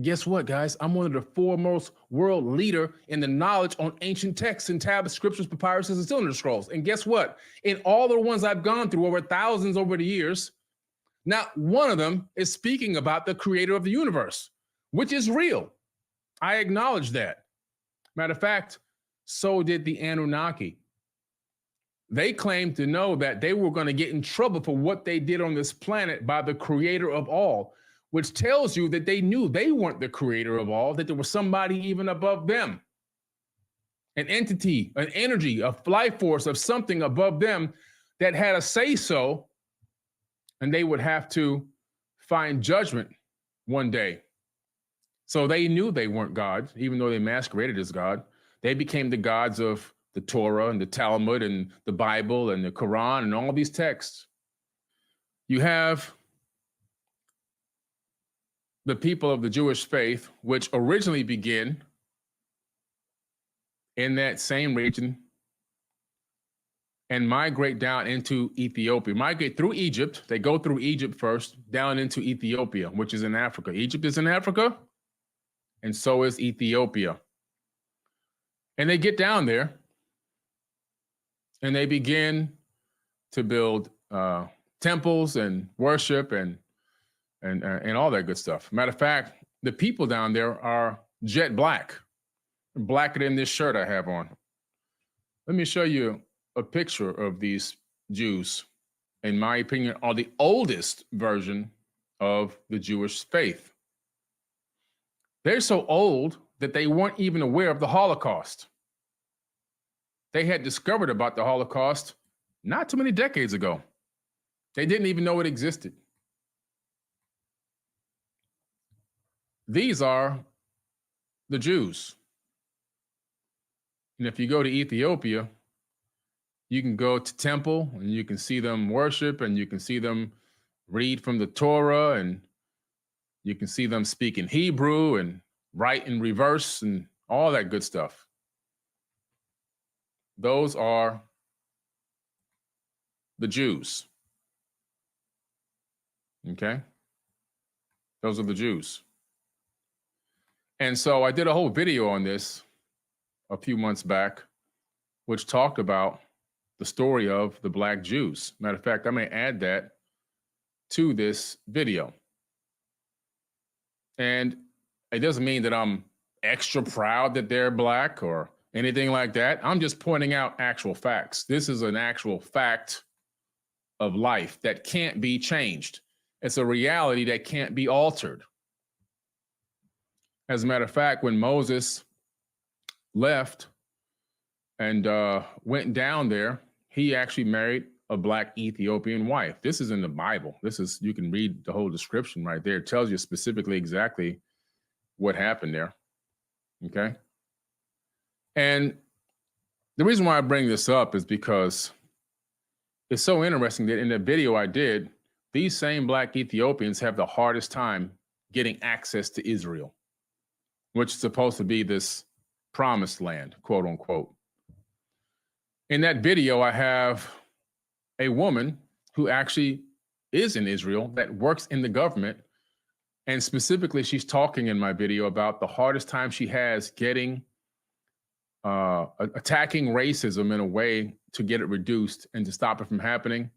Guess what, guys? I'm one of the foremost world leader in the knowledge on ancient texts and tablets, scriptures, papyruses, and cylinder scrolls. And guess what? In all the ones I've gone through, over thousands over the years, not one of them is speaking about the creator of the universe, which is real. I acknowledge that. Matter of fact, so did the Anunnaki. They claimed to know that they were going to get in trouble for what they did on this planet by the creator of all, which tells you that they knew they weren't the creator of all, that there was somebody even above them, an entity, an energy, a life force of something above them that had a say-so, and they would have to find judgment one day. So they knew they weren't God, even though they masqueraded as God. They became the gods of the Torah and the Talmud and the Bible and the Quran and all these texts. You have the people of the Jewish faith, which originally begin in that same region and migrate down into Ethiopia. Migrate through Egypt. They go through Egypt first, down into Ethiopia, which is in Africa. Egypt is in Africa, and so is Ethiopia. And they get down there, and they begin to build temples and worship and all that good stuff. Matter of fact, the people down there are jet black, blacker than this shirt I have on. Let me show you a picture of these Jews, in my opinion, are the oldest version of the Jewish faith. They're so old that they weren't even aware of the Holocaust. They had discovered about the Holocaust not too many decades ago. They didn't even know it existed. These are the Jews. And if you go to Ethiopia, you can go to temple and you can see them worship and you can see them read from the Torah and you can see them speak in Hebrew and write in reverse and all that good stuff. Those are the Jews. Okay? Those are the Jews. And so I did a whole video on this a few months back, which talked about the story of the Black Jews. Matter of fact, I may add that to this video. And it doesn't mean that I'm extra proud that they're Black or anything like that. I'm just pointing out actual facts. This is an actual fact of life that can't be changed. It's a reality that can't be altered. As a matter of fact, when Moses left and went down there, he actually married a Black Ethiopian wife. This is in the Bible. This is, you can read the whole description right there. It tells you specifically exactly what happened there. Okay. And the reason why I bring this up is because it's so interesting that in the video I did, these same Black Ethiopians have the hardest time getting access to Israel, which is supposed to be this promised land, quote unquote. In that video, I have a woman who actually is in Israel that works in the government. And specifically, she's talking in my video about the hardest time she has getting, attacking racism in a way to get it reduced and to stop it from happening.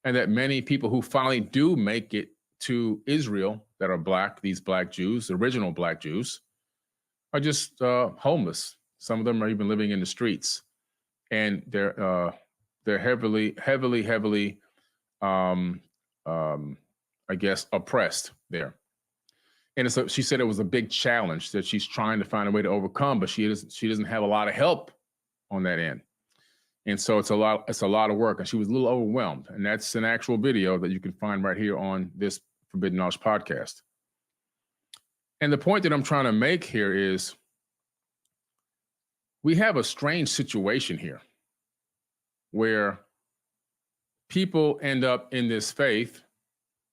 And that many people who finally do make it to Israel that are Black, these Black Jews, original Black Jews, are just homeless. Some of them are even living in the streets. And they're heavily, I guess, oppressed there. And so she said it was a big challenge that she's trying to find a way to overcome, but she doesn't have a lot of help on that end. And so it's a lot of work, and she was a little overwhelmed. And that's an actual video that you can find right here on this Forbidden Knowledge podcast. And the point that I'm trying to make here is we have a strange situation here where people end up in this faith,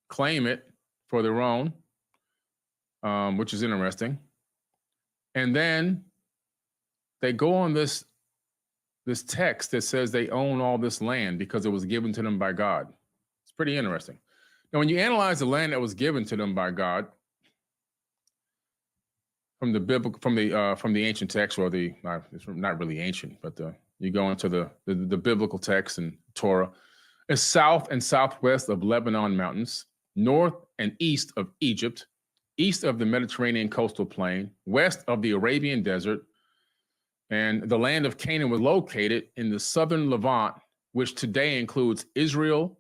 claim it for their own, which is interesting. And then they go on this text that says they own all this land because it was given to them by God. It's pretty interesting. Now, when you analyze the land that was given to them by God, from the biblical, from the ancient text, or it's not really ancient, but you go into the biblical text and Torah. It's south and southwest of Lebanon mountains, north and east of Egypt, east of the Mediterranean coastal plain, west of the Arabian desert, and the land of Canaan was located in the southern Levant, which today includes Israel,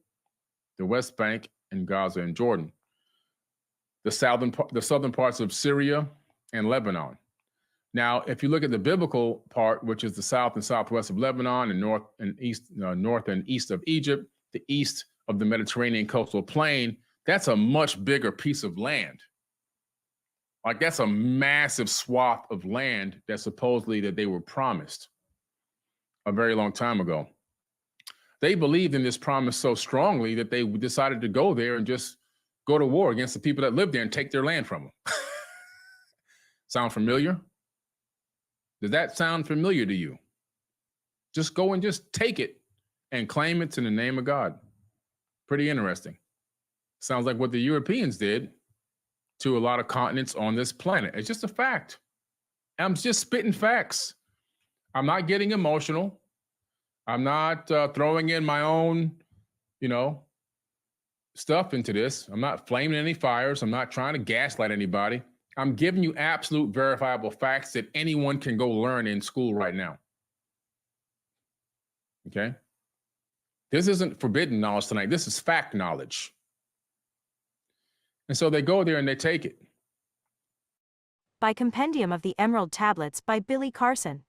the West Bank, and Gaza and Jordan. The southern parts of Syria and Lebanon. Now, if you look at the biblical part, which is the south and southwest of Lebanon and north and east of Egypt, the east of the Mediterranean coastal plain, that's a much bigger piece of land. Like, that's a massive swath of land that supposedly that they were promised a very long time ago. They believed in this promise so strongly that they decided to go there and just go to war against the people that live there and take their land from them. Sound familiar? Does that sound familiar to you? Just go and just take it and claim it in the name of God. Pretty interesting. Sounds like what the Europeans did to a lot of continents on this planet. It's just a fact. I'm just spitting facts. I'm not getting emotional. I'm not throwing in my own, stuff into this. I'm not flaming any fires. I'm not trying to gaslight anybody. I'm giving you absolute verifiable facts that anyone can go learn in school right now. Okay? This isn't forbidden knowledge tonight. This is fact knowledge. And so they go there and they take it. By Compendium of the Emerald Tablets by Billy Carson.